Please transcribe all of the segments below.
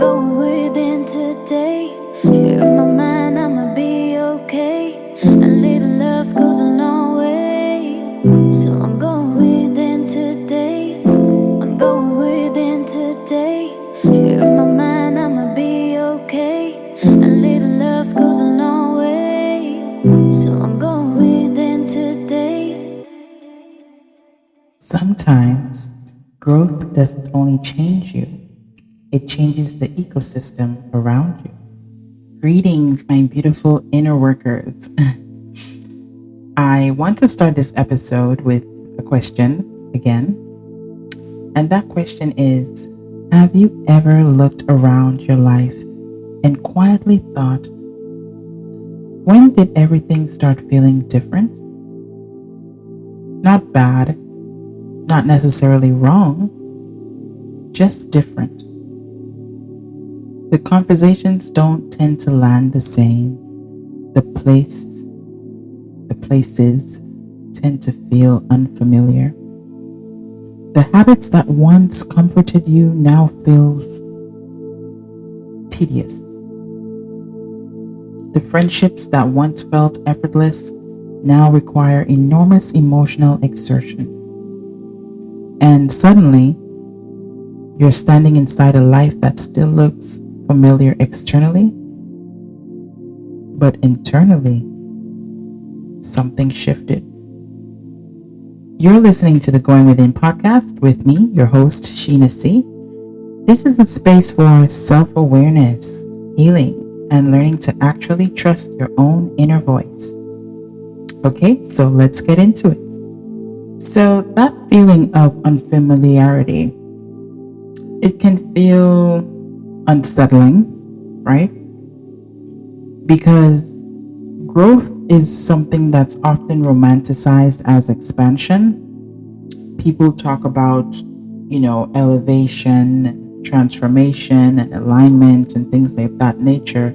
going within today. You're in my mind, I'ma be okay. A little love goes a long way. So I'm going within today. I'm going within today. You're in my mind, I'ma be okay. A little love goes a long way. So I'm going within today. Sometimes growth doesn't only change you, it changes the ecosystem around you. Greetings, my beautiful inner workers. I want to start this episode with a question again. And that question is, have you ever looked around your life and quietly thought, when did everything start feeling different? Not bad, not necessarily wrong, just different. The conversations don't tend to land the same. The places tend to feel unfamiliar. The habits that once comforted you now feels tedious. The friendships that once felt effortless now require enormous emotional exertion. And suddenly, you're standing inside a life that still looks familiar externally, but internally, something shifted. You're listening to the Going Within podcast with me, your host, Sheena C. This is a space for self-awareness, healing, and learning to actually trust your own inner voice. Okay, so let's get into it. So that feeling of unfamiliarity, it can feel unsettling, right? Because growth is something that's often romanticized as expansion. People talk about, elevation, transformation, and alignment, and things like that nature.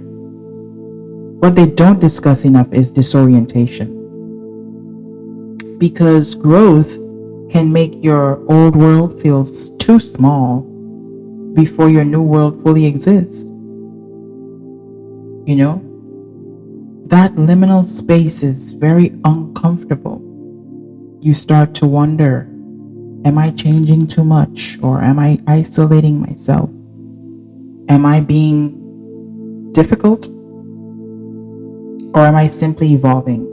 What they don't discuss enough is disorientation. Because growth can make your old world feel too small before your new world fully exists. That liminal space is very uncomfortable. You start to wonder, am I changing too much, or am I isolating myself? Am I being difficult, or am I simply evolving?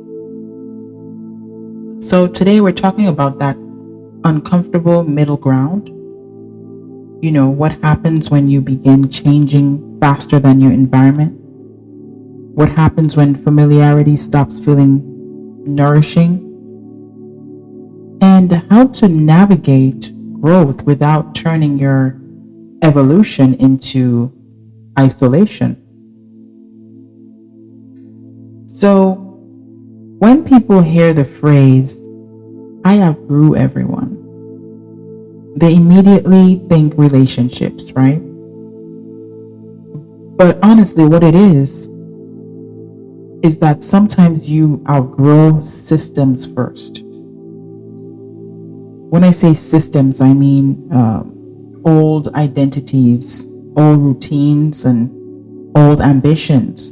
So today we're talking about that uncomfortable middle ground. What happens when you begin changing faster than your environment? What happens when familiarity stops feeling nourishing? And how to navigate growth without turning your evolution into isolation. So, when people hear the phrase, I outgrew everyone, they immediately think relationships, right? But honestly, what it is that sometimes you outgrow systems first. When I say systems, I mean old identities, old routines, and old ambitions,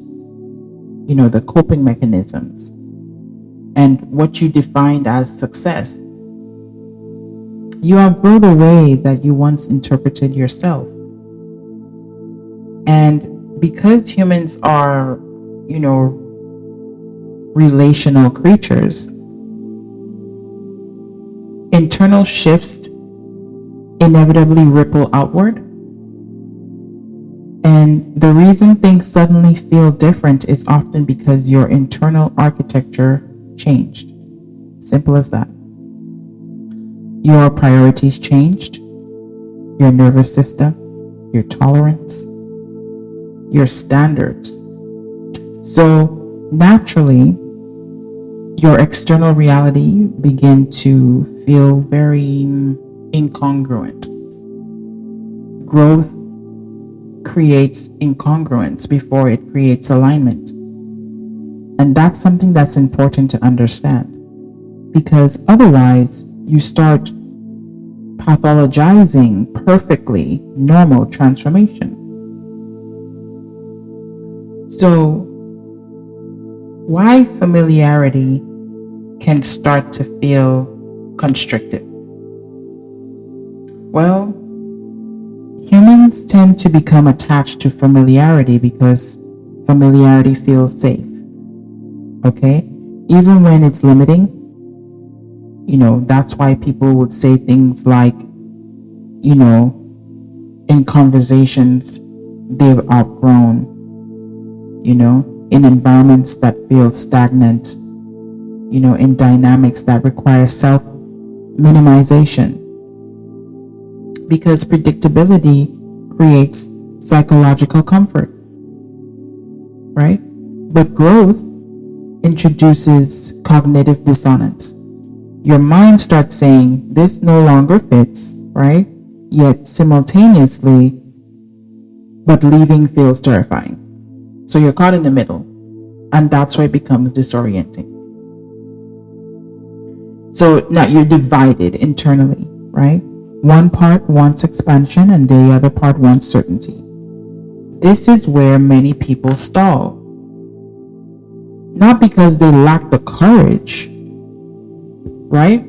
the coping mechanisms, and what you defined as success. You outgrow the way that you once interpreted yourself. And because humans are, relational creatures, internal shifts inevitably ripple outward. And the reason things suddenly feel different is often because your internal architecture changed. Simple as that. Your priorities changed, your nervous system, your tolerance, your standards. So naturally, your external reality begin to feel very incongruent. Growth creates incongruence before it creates alignment. And that's something that's important to understand, because otherwise you start pathologizing perfectly normal transformation. So, why familiarity can start to feel constrictive? Well, humans tend to become attached to familiarity because familiarity feels safe, okay? Even when it's limiting, that's why people would say things like, in conversations they've outgrown, in environments that feel stagnant, in dynamics that require self minimization. Because predictability creates psychological comfort, right? But growth introduces cognitive dissonance. Your mind starts saying, this no longer fits, right? Yet simultaneously, but leaving feels terrifying. So you're caught in the middle, and that's why it becomes disorienting. So now you're divided internally, right? One part wants expansion and the other part wants certainty. This is where many people stall. Not because they lack the courage, right?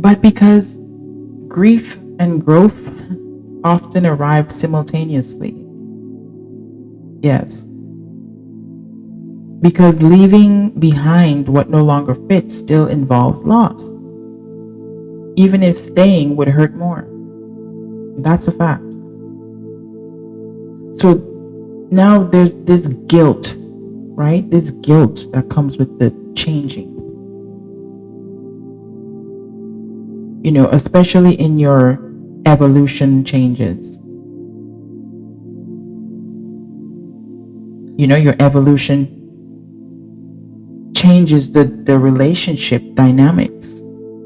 But because grief and growth often arrive simultaneously. Yes. Because leaving behind what no longer fits still involves loss. Even if staying would hurt more. That's a fact. So now there's this guilt, right? This guilt that comes with the changing. Especially in your evolution changes. Your evolution changes the relationship dynamics.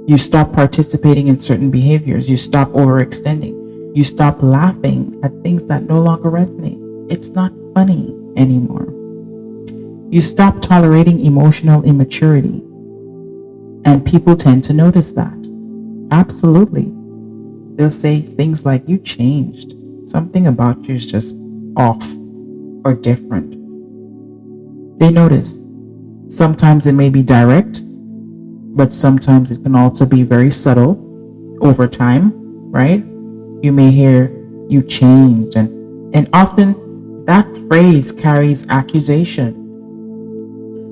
You stop participating in certain behaviors. You stop overextending. You stop laughing at things that no longer resonate. It's not funny anymore. You stop tolerating emotional immaturity. And people tend to notice that. Absolutely. They'll say things like, you changed. Something about you is just off or different. They notice. Sometimes it may be direct, but sometimes it can also be very subtle over time, right? You may hear, you changed, and often that phrase carries accusation.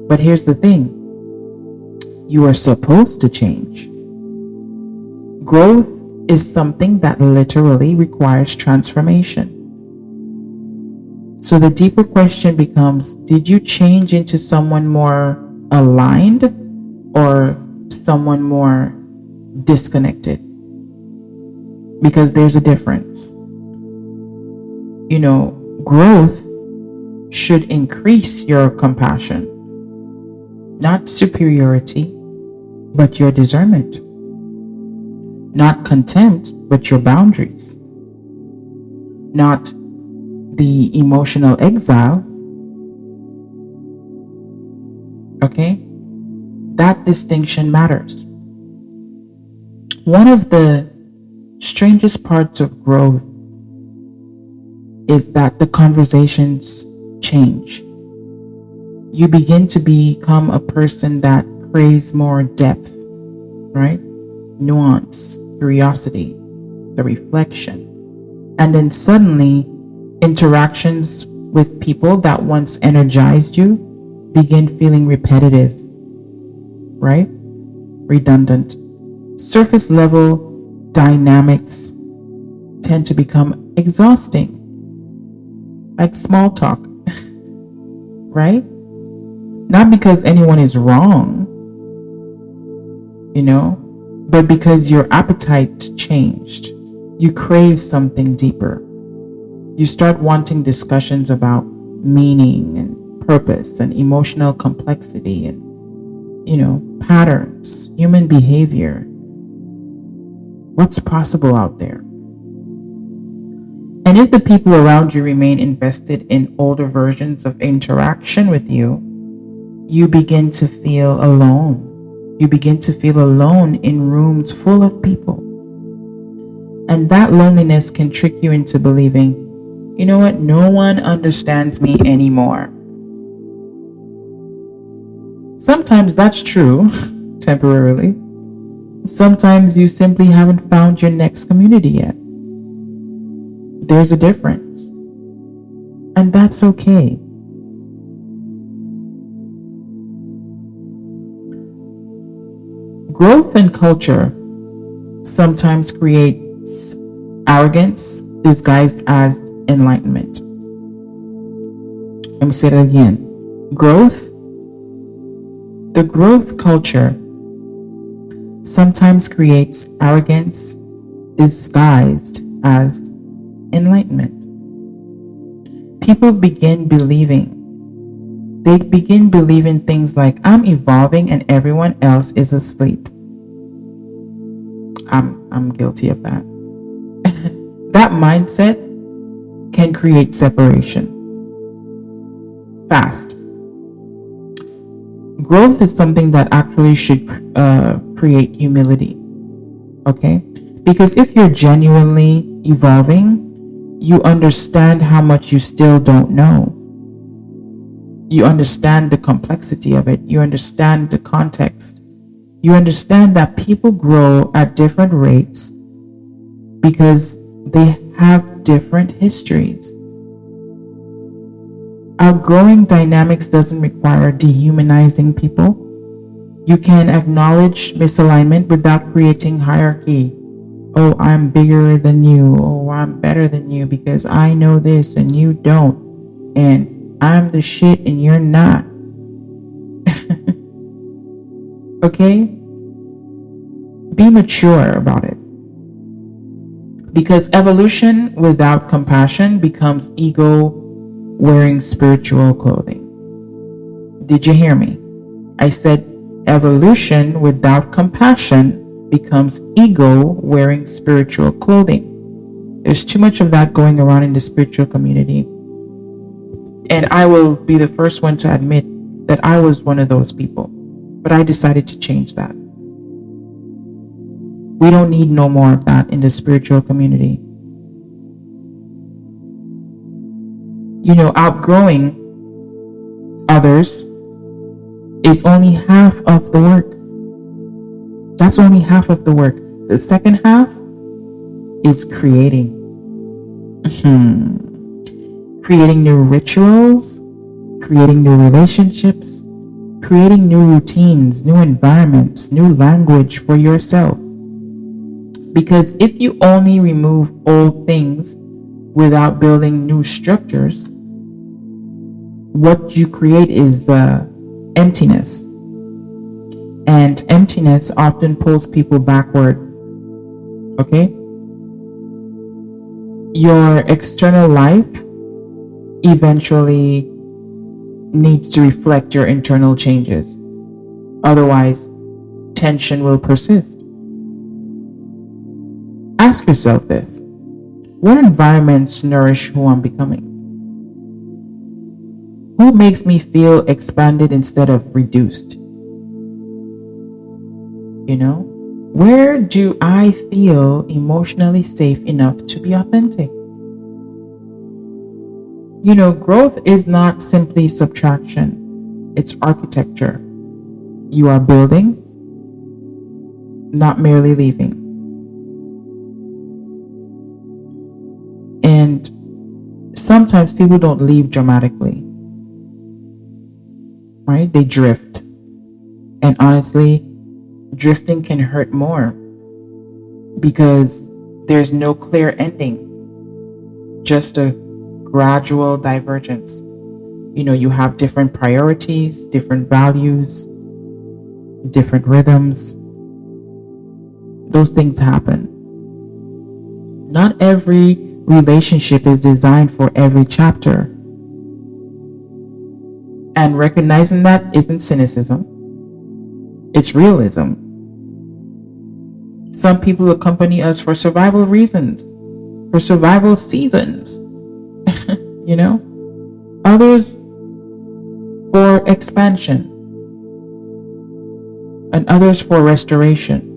But here's the thing. You are supposed to change. Growth is something that literally requires transformation. So the deeper question becomes, did you change into someone more aligned or someone more disconnected? Because there's a difference. Growth should increase your compassion, not superiority, but your discernment. Not contempt, but your boundaries. Not the emotional exile. Okay? That distinction matters. One of the strangest parts of growth is that the conversations change. You begin to become a person that craves more depth, right? Nuance, curiosity, the reflection. And then suddenly, interactions with people that once energized you begin feeling repetitive, right? Redundant. Surface level dynamics tend to become exhausting, like small talk, right? Not because anyone is wrong, but because your appetite changed. You crave something deeper. You start wanting discussions about meaning and purpose and emotional complexity and, patterns, human behavior. What's possible out there? And if the people around you remain invested in older versions of interaction with you, you begin to feel alone. You begin to feel alone in rooms full of people. And that loneliness can trick you into believing You know what? No one understands me anymore. Sometimes that's true, temporarily. Sometimes you simply haven't found your next community yet. There's a difference. And that's okay. Growth and culture sometimes creates arrogance disguised as enlightenment. Let me say that again. The growth culture sometimes creates arrogance disguised as enlightenment. People begin believing things like, I'm evolving and everyone else is asleep. I'm guilty of that. That mindset can create separation fast. Growth is something that actually should create humility. Okay? Because if you're genuinely evolving, you understand how much you still don't know. You understand the complexity of it. You understand the context. You understand that people grow at different rates because they have different histories. Outgrowing dynamics doesn't require dehumanizing people. You can acknowledge misalignment without creating hierarchy. Oh, I'm bigger than you. Oh, I'm better than you because I know this and you don't. And I'm the shit and you're not. Okay? Be mature about it. Because evolution without compassion becomes ego wearing spiritual clothing. Did you hear me? I said evolution without compassion becomes ego wearing spiritual clothing. There's too much of that going around in the spiritual community. And I will be the first one to admit that I was one of those people. But I decided to change that. We don't need no more of that in the spiritual community. You know, outgrowing others is only half of the work. That's only half of the work. The second half is creating. Creating new rituals, creating new relationships, creating new routines, new environments, new language for yourself. Because if you only remove old things without building new structures, what you create is emptiness. And emptiness often pulls people backward. Okay? Your external life eventually needs to reflect your internal changes. Otherwise, tension will persist. Ask yourself this. What environments nourish who I'm becoming? Who makes me feel expanded instead of reduced? You know, where do I feel emotionally safe enough to be authentic? You know, growth is not simply subtraction, it's architecture. You are building, not merely leaving. And sometimes people don't leave dramatically, right? They drift. And honestly, drifting can hurt more because there's no clear ending, just a gradual divergence. You know, you have different priorities, different values, different rhythms. Those things happen. Not every relationship is designed for every chapter. And recognizing that isn't cynicism, it's realism. Some people accompany us for survival reasons, for survival seasons, you know? Others for expansion, and others for restoration.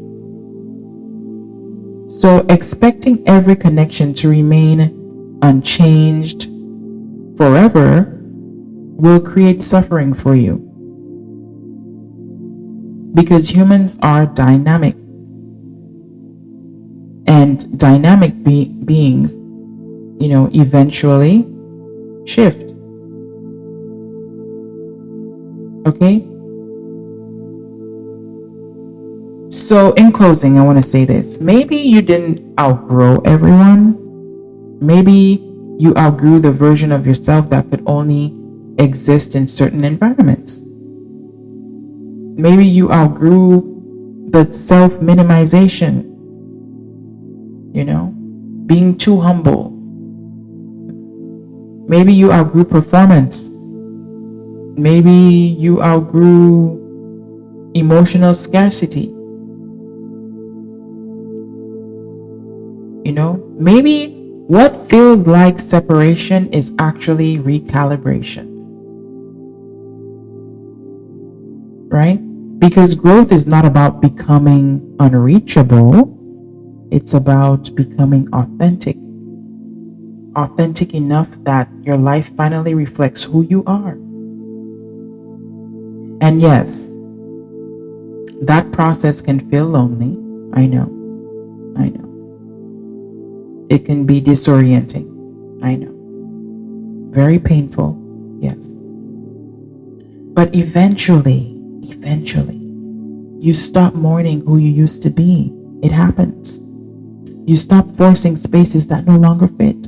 So expecting every connection to remain unchanged forever will create suffering for you. Because humans are dynamic, and dynamic beings, eventually shift. Okay? So, in closing, I want to say this. Maybe you didn't outgrow everyone. Maybe you outgrew the version of yourself that could only exist in certain environments. Maybe you outgrew the self-minimization, being too humble. Maybe you outgrew performance. Maybe you outgrew emotional scarcity. Maybe what feels like separation is actually recalibration. Right? Because growth is not about becoming unreachable. It's about becoming authentic. Authentic enough that your life finally reflects who you are. And yes, that process can feel lonely. I know. It can be disorienting. I know. Very painful. Yes. But eventually, you stop mourning who you used to be. It happens. You stop forcing spaces that no longer fit.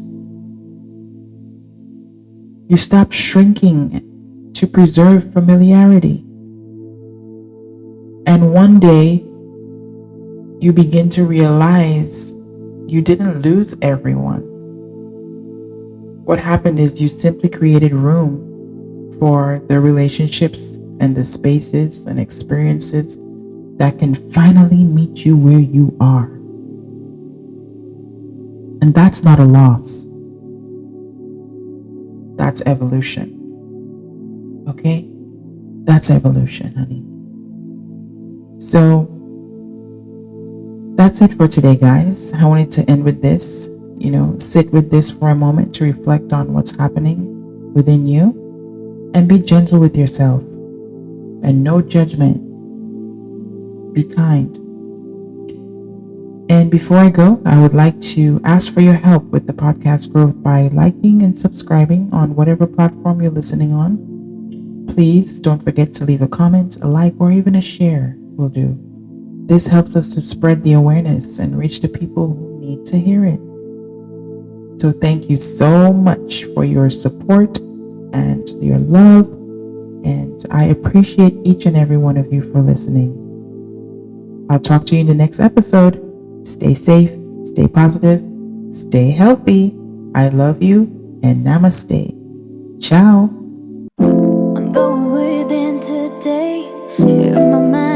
You stop shrinking to preserve familiarity. And one day, you begin to realize you didn't lose everyone. What happened is you simply created room for the relationships and the spaces and experiences that can finally meet you where you are. And that's not a loss. That's evolution. Okay? That's evolution, honey. So, that's it for today, guys. I wanted to end with this. Sit with this for a moment to reflect on what's happening within you and be gentle with yourself and no judgment. Be kind. And before I go, I would like to ask for your help with the podcast growth by liking and subscribing on whatever platform you're listening on. Please don't forget to leave a comment, a like, or even a share will do. This helps us to spread the awareness and reach the people who need to hear it. So thank you so much for your support and your love, and I appreciate each and every one of you for listening. I'll talk to you in the next episode. Stay safe, stay positive, stay healthy. I love you, and namaste. Ciao. I'm going within today. You're my mind.